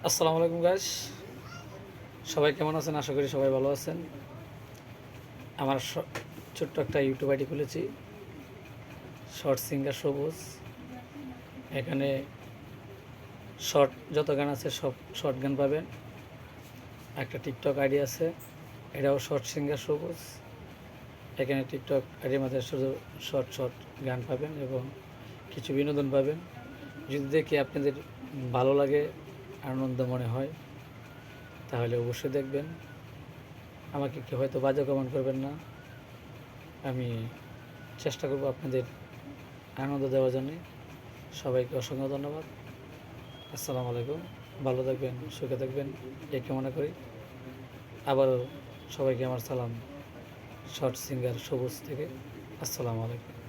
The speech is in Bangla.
আসসালামু আলাইকুম গাইস, সবাই কেমন আছেন? আশা করি সবাই ভালো আছেন। আমার ছোট্ট একটা ইউটিউব আইডি খুলেছি, শর্ট সিঙ্গার সবুজ। এখানে শর্ট যত গান আছে সব শর্ট গান পাবেন। একটা টিকটক আইডি আছে, এটাও শর্ট সিঙ্গার সবুজ। এখানে টিকটক আইডির মধ্যে শুধু শর্ট শর্ট গান পাবেন এবং কিছু বিনোদন পাবেন। যদি দেখে আপনাদের ভালো লাগে, আনন্দ মনে হয়, তাহলে অবশ্যই দেখবেন। আমাকে কেউ হয়তো বাজে কমেন্ট করবেন না, আমি চেষ্টা করব আপনাদের আনন্দ দেওয়ার জন্যে। সবাইকে অসংখ্য ধন্যবাদ। আসসালামু আলাইকুম। ভালো থাকবেন, সুখে থাকবেন, এই কামনা করি। আবারও সবাইকে আমার সালাম শর্ট সিঙ্গার সবুজ থেকে। আসসালামু আলাইকুম।